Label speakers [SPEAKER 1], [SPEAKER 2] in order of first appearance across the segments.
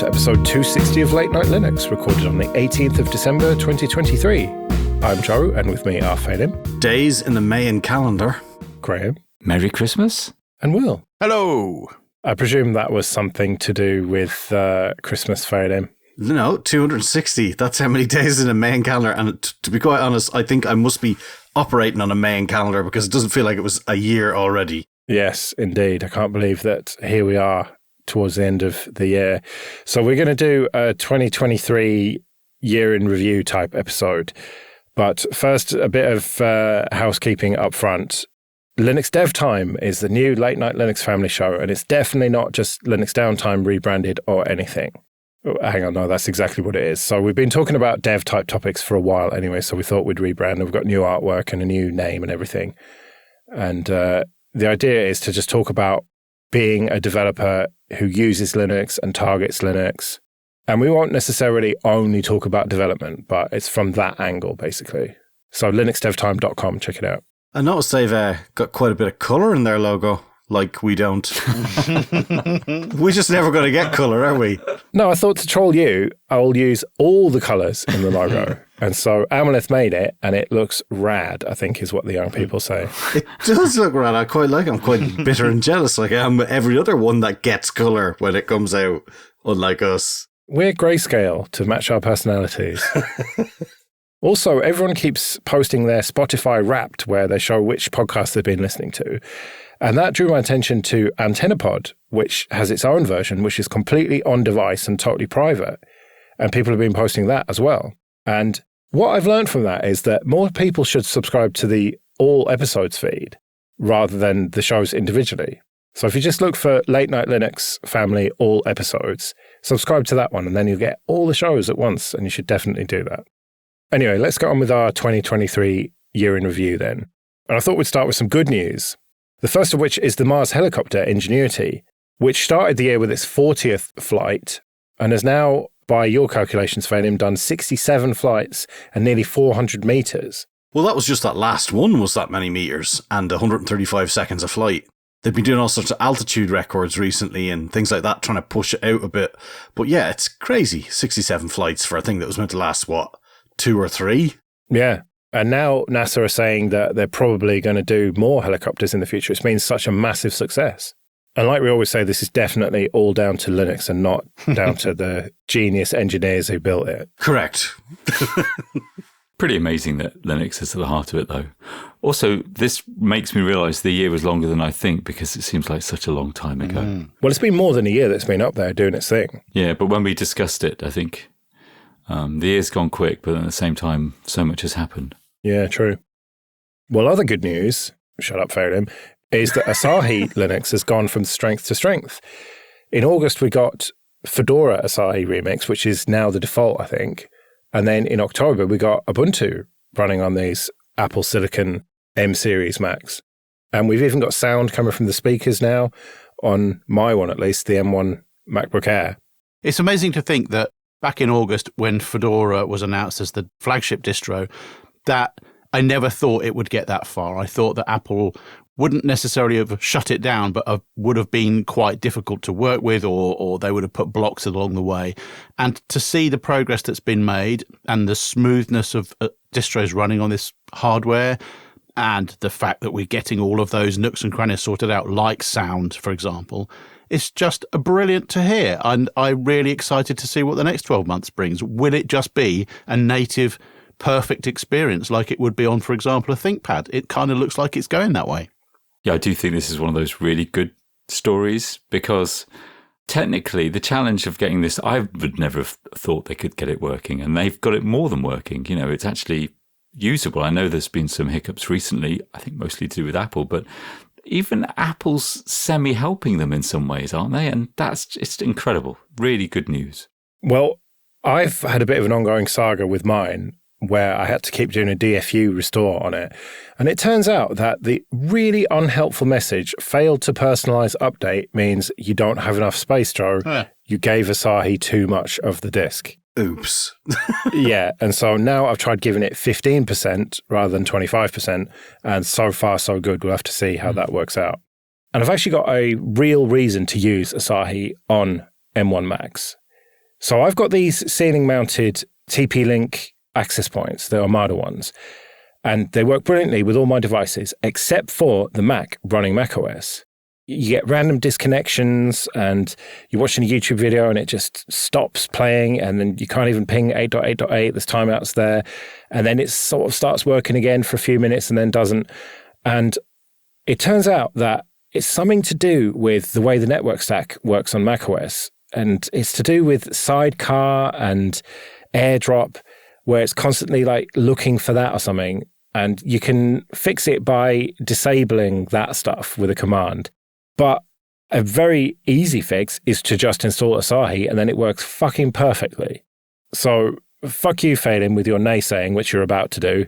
[SPEAKER 1] to episode 260 of Late Night Linux, recorded on the 18th of December 2023. I'm Joe, and with me are Phelim.
[SPEAKER 2] Days in the Mayan calendar.
[SPEAKER 1] Graham.
[SPEAKER 3] Merry Christmas.
[SPEAKER 1] And Will.
[SPEAKER 4] Hello.
[SPEAKER 1] I presume that was something to do with Christmas, Phelim.
[SPEAKER 2] No, 260. That's how many days in a Mayan calendar. And to be quite honest, I think I must be operating on a Mayan calendar because it doesn't feel like it was a year already.
[SPEAKER 1] Yes, indeed. I can't believe that here we are towards the end of the year. So we're going to do a 2023 year in review type episode. But first, a bit of housekeeping up front. Linux Dev Time is the new Late Night Linux family show, and it's definitely not just Linux Downtime rebranded or anything. Oh, hang on, no, that's exactly what it is. So we've been talking about dev type topics for a while anyway, so we thought we'd rebrand, and we've got new artwork and a new name and everything. And the idea is to just talk about being a developer who uses Linux and targets Linux. And we won't necessarily only talk about development, but it's from that angle, basically. So linuxdevtime.com, check it out.
[SPEAKER 2] I noticed they've got quite a bit of colour in their logo, like we don't. We're just never going to get colour, are we?
[SPEAKER 1] No, I thought to troll you, I'll use all the colours in the logo. And so Amalith made it, and it looks rad, I think is what the young people say.
[SPEAKER 2] It does look rad. I quite like it. I'm quite bitter and jealous, like I am every other one that gets colour when it comes out, unlike us.
[SPEAKER 1] We're grayscale to match our personalities. Also, everyone keeps posting their Spotify Wrapped, where they show which podcast they've been listening to. And that drew my attention to AntennaPod, which has its own version, which is completely on-device and totally private. And people have been posting that as well. And what I've learned from that is that more people should subscribe to the all episodes feed rather than the shows individually. So if you just look for Late Night Linux Family all episodes, subscribe to that one, and then you'll get all the shows at once, and you should definitely do that. Anyway, let's get on with our 2023 year in review then. And I thought we'd start with some good news. The first of which is the Mars helicopter Ingenuity, which started the year with its 40th flight and has now, by your calculations, Phelim, done 67 flights and nearly 400 meters.
[SPEAKER 2] Well, that was just that last one was that many meters and 135 seconds of flight. They've been doing all sorts of altitude records recently and things like that, trying to push it out a bit. But yeah, it's crazy. 67 flights for a thing that was meant to last, 2 or 3?
[SPEAKER 1] Yeah. And now NASA are saying that they're probably going to do more helicopters in the future. It's been such a massive success. And like we always say, this is definitely all down to Linux and not down to the genius engineers who built it.
[SPEAKER 2] Correct.
[SPEAKER 3] Pretty amazing that Linux is at the heart of it, though. Also, this makes me realise the year was longer than I think because it seems like such a long time ago.
[SPEAKER 1] Well, it's been more than a year that's been up there doing its thing.
[SPEAKER 3] Yeah, but when we discussed it, I think the year's gone quick, but at the same time, so much has happened.
[SPEAKER 1] Yeah, true. Well, other good news, shut up, Phelim, is that Asahi Linux has gone from strength to strength. In August, we got Fedora Asahi Remix, which is now the default, I think. And then in October, we got Ubuntu running on these Apple Silicon M series Macs. And we've even got sound coming from the speakers now, on my one at least, the M1 MacBook Air.
[SPEAKER 4] It's amazing to think that back in August, when Fedora was announced as the flagship distro, that I never thought it would get that far. I thought that Apple wouldn't necessarily have shut it down, but would have been quite difficult to work with, or they would have put blocks along the way. And to see the progress that's been made and the smoothness of distros running on this hardware, and the fact that we're getting all of those nooks and crannies sorted out, like sound, for example, it's just brilliant to hear. And I'm really excited to see what the next 12 months brings. Will it just be a native perfect experience like it would be on, for example, a ThinkPad? It kind of looks like it's going that way.
[SPEAKER 3] Yeah, I do think this is one of those really good stories because technically the challenge of getting this, I would never have thought they could get it working, and they've got it more than working. You know, it's actually usable. I know there's been some hiccups recently, I think mostly to do with Apple, but even Apple's semi-helping them in some ways, aren't they? And that's just incredible. Really good news.
[SPEAKER 1] Well, I've had a bit of an ongoing saga with mine where I had to keep doing a DFU restore on it. And it turns out that the really unhelpful message, failed to personalize update, means you don't have enough space, Joe. You gave Asahi too much of the disk.
[SPEAKER 2] Oops.
[SPEAKER 1] Yeah, and so now I've tried giving it 15% rather than 25%, and so far so good. We'll have to see how that works out. And I've actually got a real reason to use Asahi on M1 Macs. So I've got these ceiling-mounted TP-Link access points, the Armada ones, and they work brilliantly with all my devices, except for the Mac running macOS. You get random disconnections and you're watching a YouTube video and it just stops playing and then you can't even ping 8.8.8, there's timeouts there. And then it sort of starts working again for a few minutes and then doesn't. And it turns out that it's something to do with the way the network stack works on macOS. And it's to do with Sidecar and AirDrop, where it's constantly like looking for that or something. And you can fix it by disabling that stuff with a command. But a very easy fix is to just install Asahi and then it works fucking perfectly. So fuck you, Phelan, with your naysaying, which you're about to do.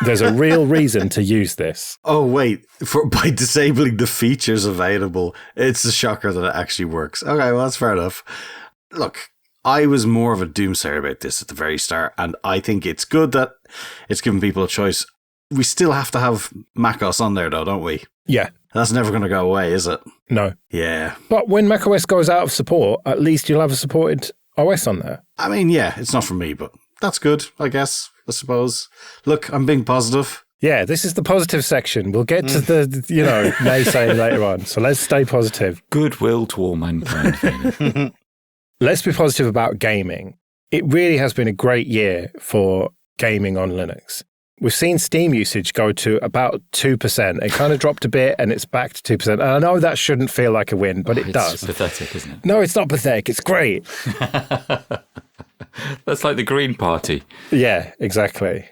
[SPEAKER 1] There's a real reason to use this.
[SPEAKER 2] Oh, wait. By disabling the features available, it's a shocker that it actually works. Okay, well, that's fair enough. Look, I was more of a doomsayer about this at the very start, and I think it's good that it's given people a choice. We still have to have macOS on there, though, don't we?
[SPEAKER 1] Yeah.
[SPEAKER 2] That's never going to go away, is it?
[SPEAKER 1] No.
[SPEAKER 2] Yeah.
[SPEAKER 1] But when macOS goes out of support, at least you'll have a supported OS on there.
[SPEAKER 2] I mean, yeah, it's not for me, but that's good, I guess, I suppose. Look, I'm being positive.
[SPEAKER 1] Yeah, this is the positive section. We'll get to the, naysaying later on. So let's stay positive.
[SPEAKER 3] Goodwill to all mankind.
[SPEAKER 1] Let's be positive about gaming. It really has been a great year for gaming on Linux. We've seen Steam usage go to about 2%. It kind of dropped a bit and it's back to 2%. And I know that shouldn't feel like a win, but it does.
[SPEAKER 3] It's pathetic, isn't it?
[SPEAKER 1] No, it's not pathetic. It's great.
[SPEAKER 3] That's like the Green Party.
[SPEAKER 1] Yeah, exactly.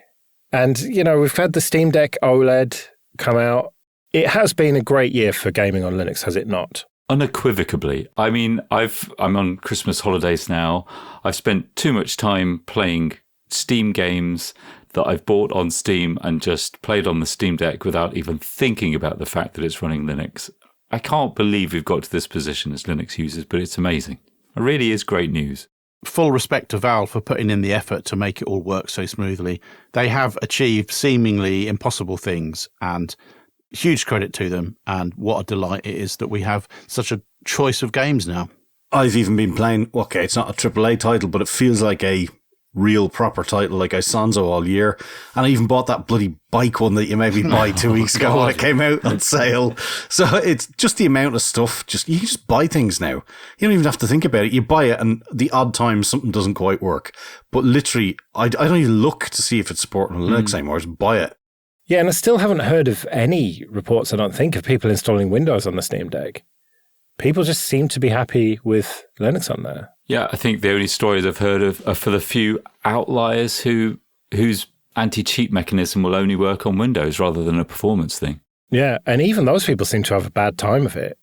[SPEAKER 1] And, we've had the Steam Deck OLED come out. It has been a great year for gaming on Linux, has it not?
[SPEAKER 3] Unequivocally. I mean, I'm on Christmas holidays now. I've spent too much time playing Steam games that I've bought on Steam and just played on the Steam Deck without even thinking about the fact that it's running Linux. I can't believe we've got to this position as Linux users, but it's amazing. It really is great news.
[SPEAKER 4] Full respect to Valve for putting in the effort to make it all work so smoothly. They have achieved seemingly impossible things, and huge credit to them. And what a delight it is that we have such a choice of games now.
[SPEAKER 2] I've even been playing, okay, it's not a AAA title, but it feels like a real proper title, like Isonzo all year. And I even bought that bloody bike one that you made me buy 2 weeks ago when it came out on sale. So it's just the amount of stuff. You can just buy things now. You don't even have to think about it. You buy it and the odd time something doesn't quite work. But literally, I don't even look to see if it's supported on Linux anymore. Just buy it.
[SPEAKER 1] Yeah, and I still haven't heard of any reports, I don't think, of people installing Windows on the Steam Deck. People just seem to be happy with Linux on there.
[SPEAKER 3] Yeah, I think the only stories I've heard of are for the few outliers whose anti-cheat mechanism will only work on Windows rather than a performance thing.
[SPEAKER 1] Yeah, and even those people seem to have a bad time of it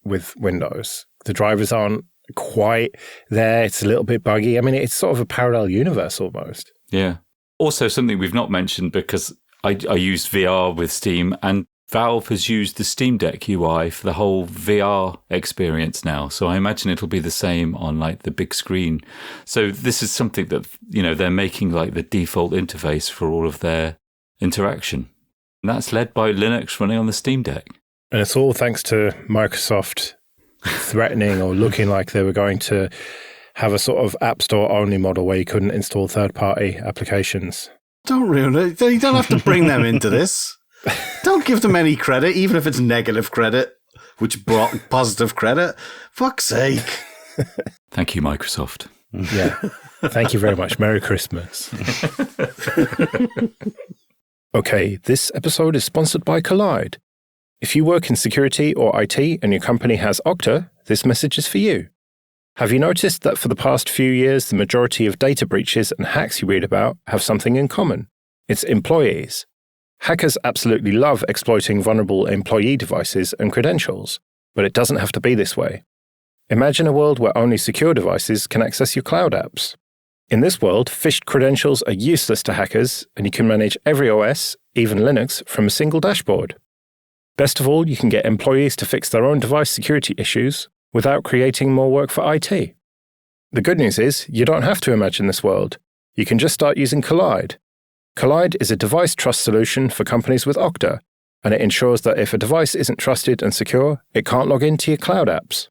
[SPEAKER 1] with Windows. The drivers aren't quite there. It's a little bit buggy. I mean, it's sort of a parallel universe almost.
[SPEAKER 3] Yeah. Also, something we've not mentioned because I used VR with Steam, and Valve has used the Steam Deck UI for the whole VR experience now. So I imagine it'll be the same on like the big screen. So this is something that, they're making like the default interface for all of their interaction. And that's led by Linux running on the Steam Deck.
[SPEAKER 1] And it's all thanks to Microsoft threatening or looking like they were going to have a sort of App Store only model where you couldn't install third-party applications.
[SPEAKER 2] Don't ruin it. You don't have to bring them into this. Don't give them any credit, even if it's negative credit, which brought positive credit. Fuck's sake.
[SPEAKER 3] Thank you, Microsoft.
[SPEAKER 1] Yeah. Thank you very much. Merry Christmas. Okay, this episode is sponsored by Kolide. If you work in security or IT and your company has Okta, this message is for you. Have you noticed that for the past few years, the majority of data breaches and hacks you read about have something in common? It's employees. Hackers absolutely love exploiting vulnerable employee devices and credentials, but it doesn't have to be this way. Imagine a world where only secure devices can access your cloud apps. In this world, phished credentials are useless to hackers, and you can manage every OS, even Linux, from a single dashboard. Best of all, you can get employees to fix their own device security issues without creating more work for IT. The good news is, you don't have to imagine this world. You can just start using Kolide. Kolide is a device trust solution for companies with Okta, and it ensures that if a device isn't trusted and secure, it can't log into your cloud apps.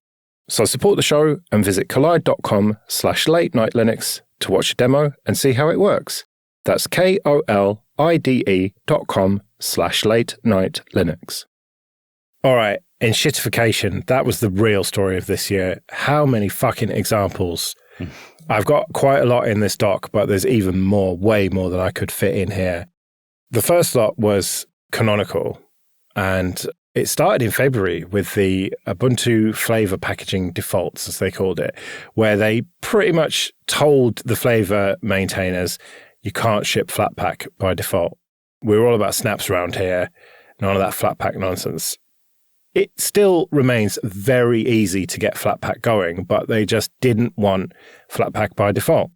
[SPEAKER 1] So support the show and visit kolide.com/late-night-linux to watch a demo and see how it works. That's KOLIDE.com/late-night-linux. All right, enshittification. That was the real story of this year. How many fucking examples? I've got quite a lot in this doc, but there's even more, way more than I could fit in here. The first lot was canonical, and it started in February with the Ubuntu flavor packaging defaults, as they called it, where they pretty much told the flavor maintainers, you can't ship Flatpak by default. We're all about snaps around here, none of that Flatpak nonsense. It still remains very easy to get Flatpak going, but they just didn't want Flatpak by default.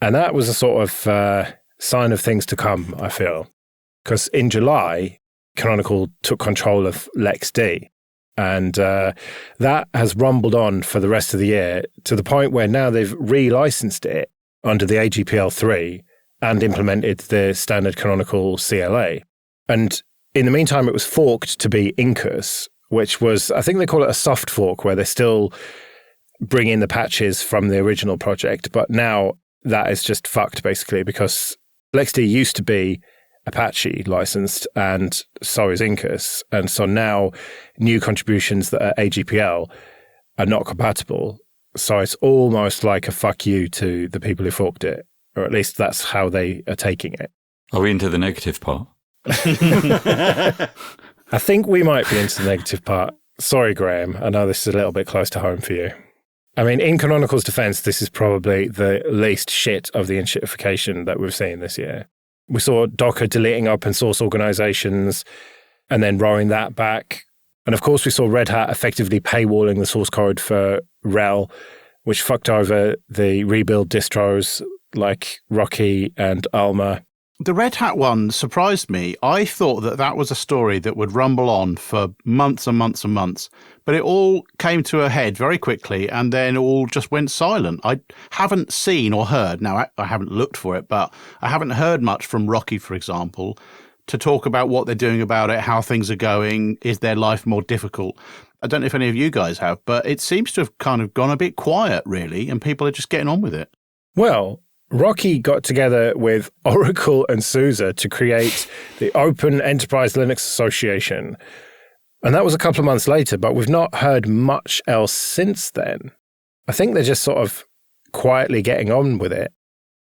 [SPEAKER 1] And that was a sort of sign of things to come, I feel. Because in July, Canonical took control of LexD. And that has rumbled on for the rest of the year to the point where now they've relicensed it under the AGPL3 and implemented the standard Canonical CLA. And in the meantime, it was forked to be Incus, which was, I think they call it a soft fork, where they still bring in the patches from the original project. But now that is just fucked, basically, because LexD used to be Apache licensed, and so is Incus. And so now new contributions that are AGPL are not compatible. So it's almost like a fuck you to the people who forked it, or at least that's how they are taking it.
[SPEAKER 3] Are we into the negative part?
[SPEAKER 1] I think we might be into the negative part. Sorry, Graham. I know this is a little bit close to home for you. I mean, in Canonical's defense, this is probably the least shit of the enshittification that we've seen this year. We saw Docker deleting open source organizations and then rolling that back. And of course, we saw Red Hat effectively paywalling the source code for RHEL, which fucked over the rebuild distros like Rocky and Alma.
[SPEAKER 4] The Red Hat one surprised me. I thought that that was a story that would rumble on for months and months and months, but it all came to a head very quickly and then all just went silent. I haven't seen or heard, now I haven't looked for it, but I haven't heard much from Rocky, for example, to talk about what they're doing about it, how things are going, is their life more difficult? I don't know if any of you guys have, but it seems to have kind of gone a bit quiet, really, and people are just getting on with it.
[SPEAKER 1] Well, Rocky got together with Oracle and SUSE to create the Open Enterprise Linux Association. And that was a couple of months later, but we've not heard much else since then. I think they're just sort of quietly getting on with it.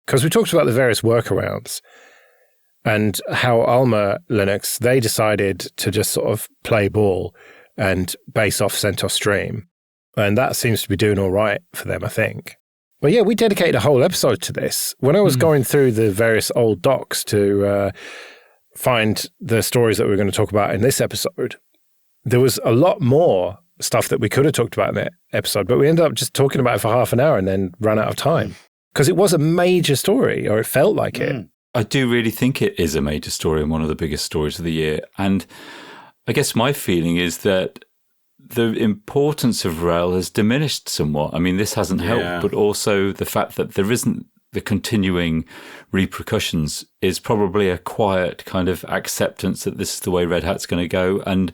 [SPEAKER 1] Because we talked about the various workarounds and how Alma Linux, they decided to just sort of play ball and base off CentOS Stream. And that seems to be doing all right for them, I think. But yeah, we dedicated a whole episode to this. When I was going through the various old docs to find the stories that we were going to talk about in this episode, there was a lot more stuff that we could have talked about in that episode, but we ended up just talking about it for half an hour and then ran out of time. Because it was a major story, or it felt like it.
[SPEAKER 3] I do really think it is a major story and one of the biggest stories of the year. And I guess my feeling is that the importance of RHEL has diminished somewhat. I mean, this hasn't helped, but also the fact that there isn't the continuing repercussions is probably a quiet kind of acceptance that this is the way Red Hat's going to go, and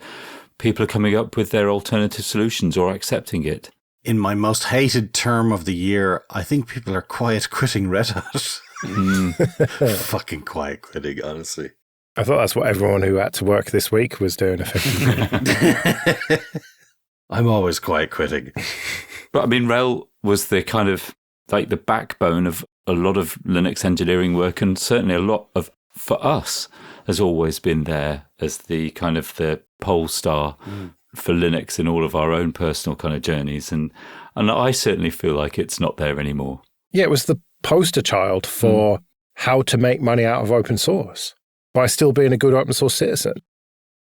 [SPEAKER 3] people are coming up with their alternative solutions or accepting it.
[SPEAKER 2] In my most hated term of the year, I think people are quiet quitting Red Hat. Fucking quiet quitting, honestly.
[SPEAKER 1] I thought that's what everyone who had to work this week was doing effectively.
[SPEAKER 2] I'm always quiet quitting.
[SPEAKER 3] But I mean, RHEL was the kind of like the backbone of a lot of Linux engineering work, and certainly a lot of, for us, has always been there as the kind of the pole star for Linux in all of our own personal kind of journeys. And I certainly feel like it's not there anymore.
[SPEAKER 1] Yeah, it was the poster child for how to make money out of open source by still being a good open source citizen.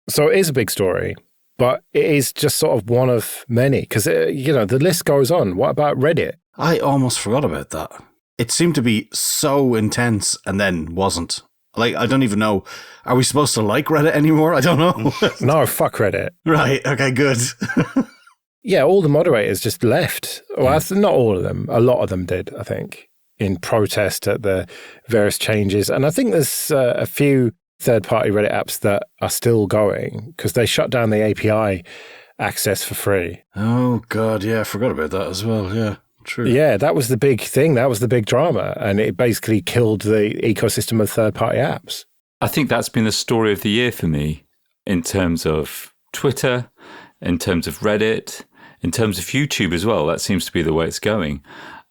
[SPEAKER 1] So it is a big story, but it is just sort of one of many because, the list goes on. What about Reddit?
[SPEAKER 2] I almost forgot about that. It seemed to be so intense and then wasn't. Like, I don't even know. Are we supposed to like Reddit anymore? I don't know.
[SPEAKER 1] No, fuck Reddit.
[SPEAKER 2] Right. Okay, good.
[SPEAKER 1] Yeah, all the moderators just left. Well, not all of them. A lot of them did, I think, in protest at the various changes. And I think there's a few third-party Reddit apps that are still going because they shut down the API access for free.
[SPEAKER 2] Oh, God, yeah, I forgot about that as well, yeah. True.
[SPEAKER 1] Yeah, that was the big thing. That was the big drama. And it basically killed the ecosystem of third-party apps.
[SPEAKER 3] I think that's been the story of the year for me in terms of Twitter, in terms of Reddit, in terms of YouTube as well. That seems to be the way it's going.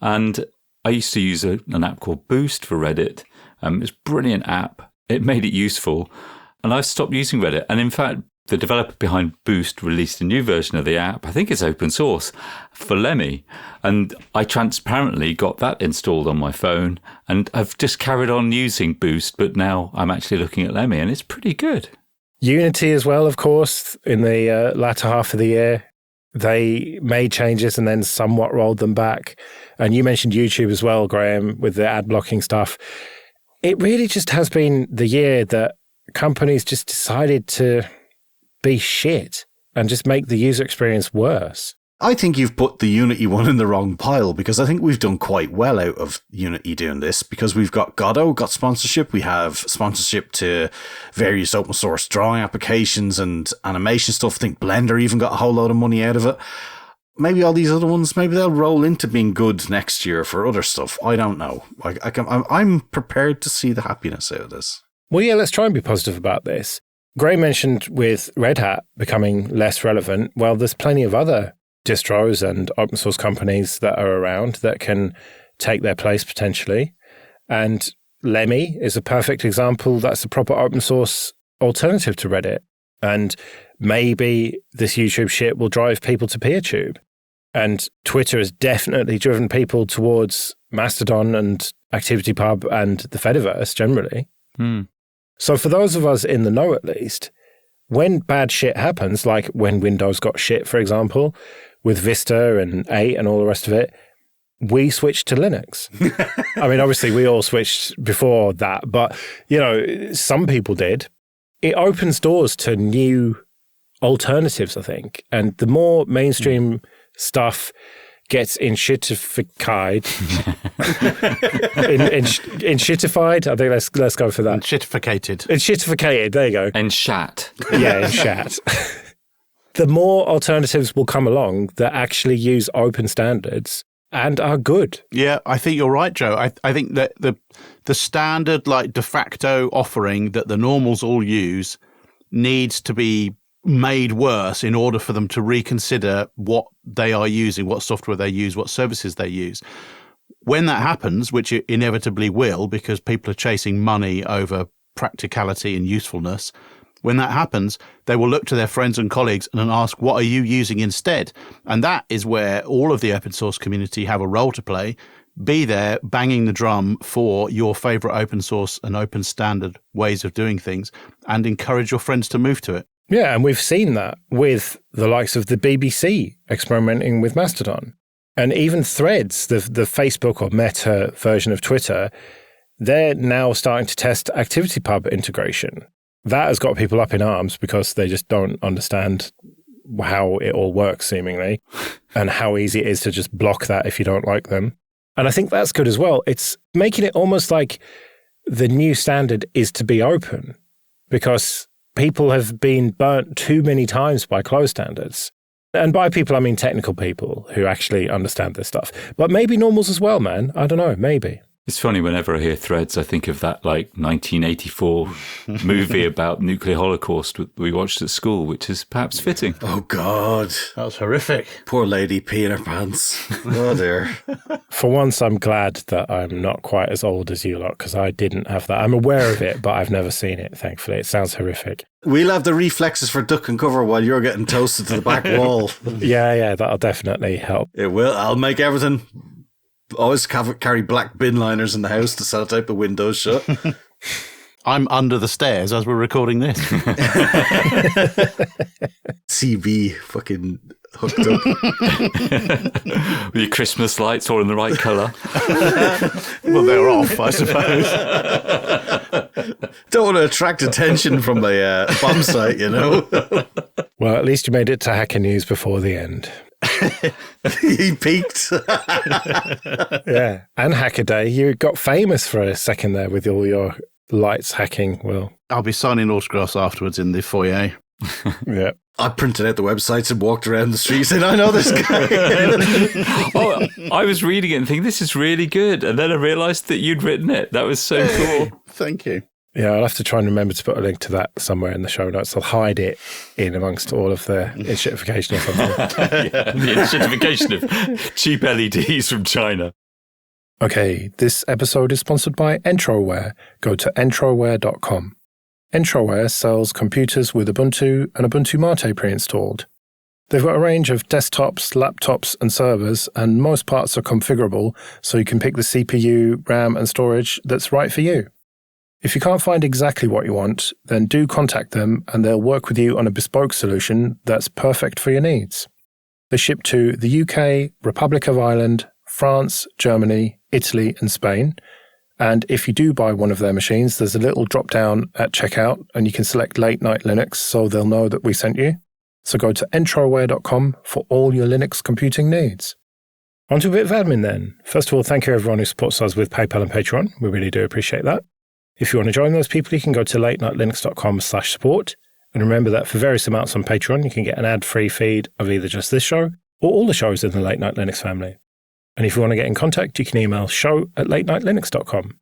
[SPEAKER 3] And I used to use an app called Boost for Reddit. It's a brilliant app. It made it useful. And I've stopped using Reddit. And in fact, the developer behind Boost released a new version of the app. I think it's open source for Lemmy. And I transparently got that installed on my phone. And I've just carried on using Boost, but now I'm actually looking at Lemmy and it's pretty good.
[SPEAKER 1] Unity as well, of course, in the latter half of the year. They made changes and then somewhat rolled them back. And you mentioned YouTube as well, Graham, with the ad blocking stuff. It really just has been the year that companies just decided to be shit and just make the user experience worse.
[SPEAKER 2] I think you've put the Unity one in the wrong pile, because I think we've done quite well out of Unity doing this, because we've got Godot, got sponsorship. We have sponsorship to various open source drawing applications and animation stuff. I think Blender even got a whole load of money out of it. Maybe all these other ones, maybe they'll roll into being good next year for other stuff. I don't know. I'm prepared to see the happiness out of this.
[SPEAKER 1] Well, yeah, let's try and be positive about this. Gray mentioned with Red Hat becoming less relevant. Well, there's plenty of other distros and open source companies that are around that can take their place potentially. And Lemmy is a perfect example. That's a proper open source alternative to Reddit. And maybe this YouTube shit will drive people to PeerTube. And Twitter has definitely driven people towards Mastodon and ActivityPub and the Fediverse generally. So for those of us in the know, at least, when bad shit happens, like when Windows got shit, for example, with Vista and 8 and all the rest of it, we switched to Linux. I mean, obviously, we all switched before that, but, you know, some people did. It opens doors to new alternatives, I think. And the more mainstream stuff gets enshittified. Enshittified? I think let's go for that. Enshittificated, there you go.
[SPEAKER 3] Enshat.
[SPEAKER 1] Yeah, enshat. The more alternatives will come along that actually use open standards and are good.
[SPEAKER 4] Yeah, I think you're right, Joe. I think that the standard, like, de facto offering that the normals all use needs to be made worse in order for them to reconsider what they are using, what software they use, what services they use. When that happens, which it inevitably will, because people are chasing money over practicality and usefulness, when that happens, they will look to their friends and colleagues and ask, what are you using instead? And that is where all of the open source community have a role to play. Be there banging the drum for your favorite open source and open standard ways of doing things and encourage your friends to move to it.
[SPEAKER 1] Yeah, and we've seen that with the likes of the BBC experimenting with Mastodon. And even Threads, the Facebook or Meta version of Twitter, they're now starting to test ActivityPub integration. That has got people up in arms because they just don't understand how it all works, seemingly, and how easy it is to just block that if you don't like them. And I think that's good as well. It's making it almost like the new standard is to be open, because people have been burnt too many times by closed standards. And by people, I mean technical people who actually understand this stuff. But maybe normals as well, man. I don't know, maybe.
[SPEAKER 3] It's funny, whenever I hear Threads, I think of that 1984 movie about nuclear holocaust we watched at school, which is perhaps fitting.
[SPEAKER 2] Oh, God.
[SPEAKER 4] That was horrific.
[SPEAKER 2] Poor lady peeing her pants. Oh, dear.
[SPEAKER 1] For once, I'm glad that I'm not quite as old as you lot, because I didn't have that. I'm aware of it, but I've never seen it, thankfully. It sounds horrific.
[SPEAKER 2] We'll have the reflexes for duck and cover while you're getting toasted to the back wall.
[SPEAKER 1] Yeah, that'll definitely help.
[SPEAKER 2] It will. I'll make everything... Always carry black bin liners in the house to sellotape the windows shut.
[SPEAKER 4] I'm under the stairs as we're recording this.
[SPEAKER 2] CB fucking hooked up.
[SPEAKER 3] With your Christmas lights all in the right colour.
[SPEAKER 4] Well, they're off, I suppose.
[SPEAKER 2] Don't want to attract attention from the bomb site, you know.
[SPEAKER 1] Well, at least you made it to Hacker News before the end.
[SPEAKER 2] He peaked.
[SPEAKER 1] Yeah. And Hacker Day. You got famous for a second there with all your lights hacking, Will.
[SPEAKER 4] I'll be signing autographs afterwards in the foyer.
[SPEAKER 1] Yeah.
[SPEAKER 2] I printed out the websites and walked around the streets and I know this guy.
[SPEAKER 3] I was reading it and thinking, this is really good. And then I realised that you'd written it. That was so cool.
[SPEAKER 4] Thank you.
[SPEAKER 1] Yeah, I'll have to try and remember to put a link to that somewhere in the show notes. I'll hide it in amongst all of the enshittification or something.
[SPEAKER 3] Yeah, the enshittification of cheap LEDs from China.
[SPEAKER 1] Okay, this episode is sponsored by Entroware. Go to entroware.com. Entroware sells computers with Ubuntu and Ubuntu Mate pre-installed. They've got a range of desktops, laptops, and servers, and most parts are configurable, so you can pick the CPU, RAM, and storage that's right for you. If you can't find exactly what you want, then do contact them, and they'll work with you on a bespoke solution that's perfect for your needs. They ship to the UK, Republic of Ireland, France, Germany, Italy, and Spain. And if you do buy one of their machines, there's a little drop down at checkout and you can select Late Night Linux so they'll know that we sent you. So go to entroware.com for all your Linux computing needs. On to a bit of admin then. First of all, thank you everyone who supports us with PayPal and Patreon. We really do appreciate that. If you want to join those people, you can go to latenightlinux.com/support. And remember that for various amounts on Patreon, you can get an ad-free feed of either just this show or all the shows in the Late Night Linux family. And if you want to get in contact, you can email show@latenightlinux.com.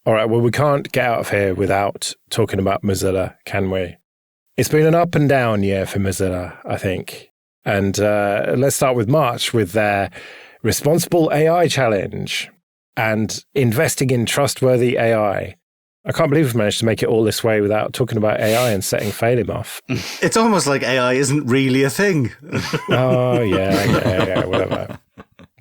[SPEAKER 1] All right, well, we can't get out of here without talking about Mozilla, can we? It's been an up and down year for Mozilla, I think. And let's start with March with their Responsible AI Challenge and investing in trustworthy AI. I can't believe we've managed to make it all this way without talking about AI and setting Phelim off.
[SPEAKER 2] It's almost like AI isn't really a thing.
[SPEAKER 1] Oh, yeah, whatever.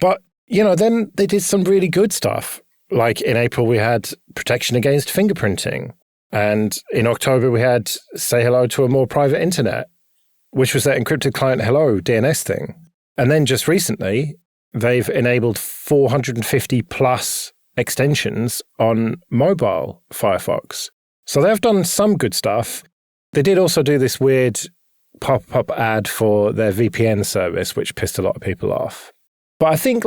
[SPEAKER 1] But then they did some really good stuff. Like in April, we had protection against fingerprinting. And in October, we had say hello to a more private internet, which was that encrypted client hello DNS thing. And then just recently, they've enabled 450 plus extensions on mobile Firefox. So they've done some good stuff. They did also do this weird pop-up ad for their VPN service, which pissed a lot of people off. But I think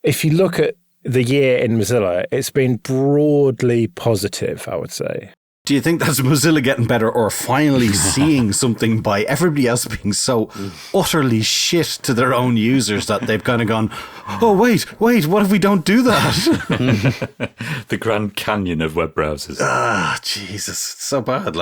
[SPEAKER 1] if you look at the year in Mozilla, it's been broadly positive, I would say.
[SPEAKER 2] Do you think that's Mozilla getting better or finally seeing something by everybody else being so utterly shit to their own users that they've kind of gone, oh, wait, what if we don't do that?
[SPEAKER 3] The Grand Canyon of web browsers.
[SPEAKER 2] Jesus, it's so bad.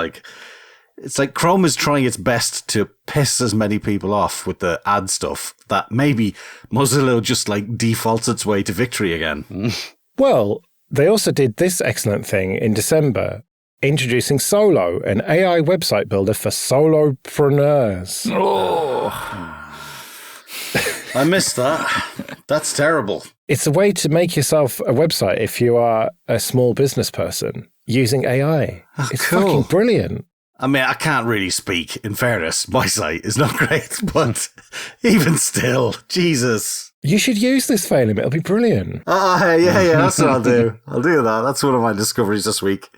[SPEAKER 2] It's like Chrome is trying its best to piss as many people off with the ad stuff that maybe Mozilla just defaults its way to victory again.
[SPEAKER 1] Well, they also did this excellent thing in December, introducing Solo, an AI website builder for solopreneurs.
[SPEAKER 2] Oh, I missed that. That's terrible.
[SPEAKER 1] It's a way to make yourself a website if you are a small business person using AI. It's
[SPEAKER 2] cool.
[SPEAKER 1] Fucking brilliant.
[SPEAKER 2] I mean, I can't really speak. In fairness, my site is not great, but even still, Jesus.
[SPEAKER 1] You should use this, Phelim. It'll be brilliant.
[SPEAKER 2] Yeah, that's what I'll do. I'll do that. That's one of my discoveries this week.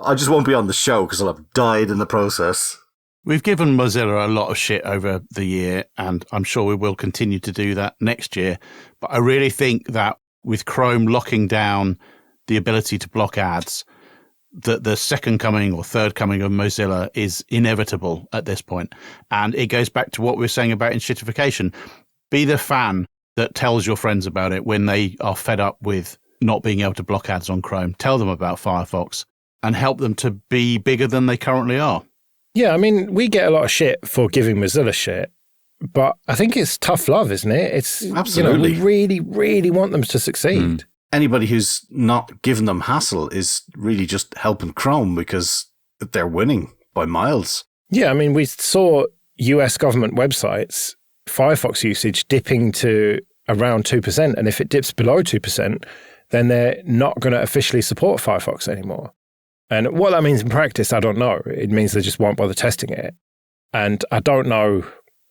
[SPEAKER 2] I just won't be on the show because I'll have died in the process.
[SPEAKER 4] We've given Mozilla a lot of shit over the year, and I'm sure we will continue to do that next year. But I really think that with Chrome locking down the ability to block ads, that the second coming or third coming of Mozilla is inevitable at this point. And it goes back to what we were saying about enshittification. Be the fan that tells your friends about it when they are fed up with not being able to block ads on Chrome. Tell them about Firefox and help them to be bigger than they currently are.
[SPEAKER 1] Yeah, I mean, we get a lot of shit for giving Mozilla shit, but I think it's tough love, isn't it? It's
[SPEAKER 2] absolutely.
[SPEAKER 1] We really, really want them to succeed.
[SPEAKER 2] Anybody who's not giving them hassle is really just helping Chrome because they're winning by miles.
[SPEAKER 1] Yeah, I mean, we saw US government websites, Firefox usage dipping to around 2%. And if it dips below 2%, then they're not going to officially support Firefox anymore. And what that means in practice, I don't know. It means they just won't bother testing it. And I don't know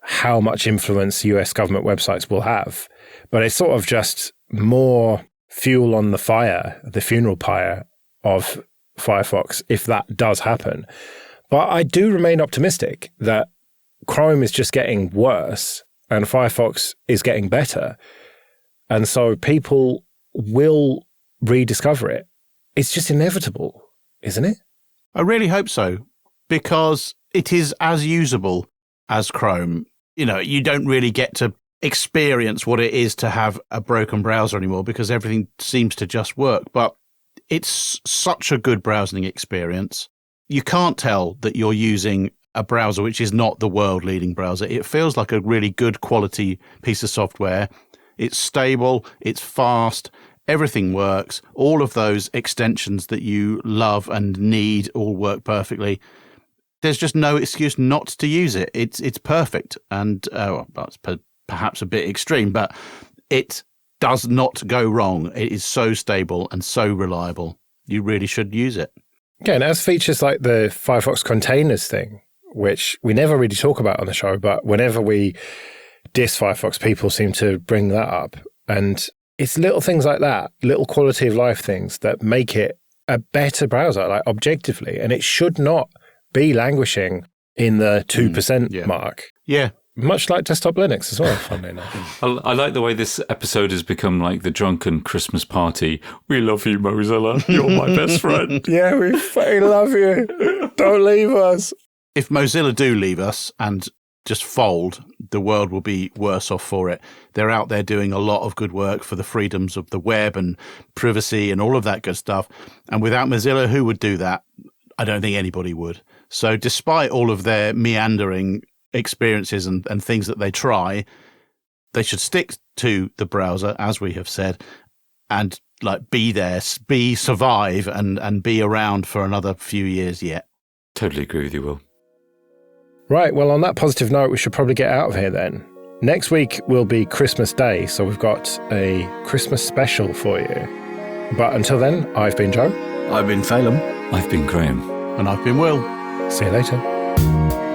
[SPEAKER 1] how much influence US government websites will have, but it's sort of just more fuel on the fire, the funeral pyre of Firefox, if that does happen. But I do remain optimistic that Chrome is just getting worse and Firefox is getting better. And so people will rediscover it. It's just inevitable, isn't it?
[SPEAKER 4] I really hope so, because it is as usable as Chrome. You know, you don't really get to experience what it is to have a broken browser anymore because everything seems to just work. But it's such a good browsing experience. You can't tell that you're using a browser which is not the world-leading browser. It feels like a really good quality piece of software. It's stable, it's fast, everything works. All of those extensions that you love and need all work perfectly. There's just no excuse not to use it. It's perfect. And that's perhaps a bit extreme, but it does not go wrong. It is so stable and so reliable. You really should use it.
[SPEAKER 1] Yeah, and it has features like the Firefox containers thing, which we never really talk about on the show, but whenever we diss Firefox, people seem to bring that up. And it's little things like that, little quality of life things that make it a better browser, like objectively. And it should not be languishing in the 2% mark.
[SPEAKER 4] Yeah.
[SPEAKER 1] Much like desktop Linux as well, funnily enough.
[SPEAKER 3] I like the way this episode has become like the drunken Christmas party. We love you, Mozilla. You're my best friend.
[SPEAKER 1] Yeah, we fucking love you. Don't leave us.
[SPEAKER 4] If Mozilla do leave us and just fold, the world will be worse off for it. They're out there doing a lot of good work for the freedoms of the web and privacy and all of that good stuff. And without Mozilla, who would do that? I don't think anybody would. So despite all of their meandering experiences and things that they try, they should stick to the browser, as we have said, and like be there, survive and be around for another few years yet.
[SPEAKER 3] Totally agree with you, Will.
[SPEAKER 1] Right, well, on that positive note, we should probably get out of here then. Next week will be Christmas Day, so we've got a Christmas special for you. But until then, I've been Joe.
[SPEAKER 2] I've been Phelan.
[SPEAKER 3] I've been Graham.
[SPEAKER 4] And I've been Will.
[SPEAKER 1] See you later.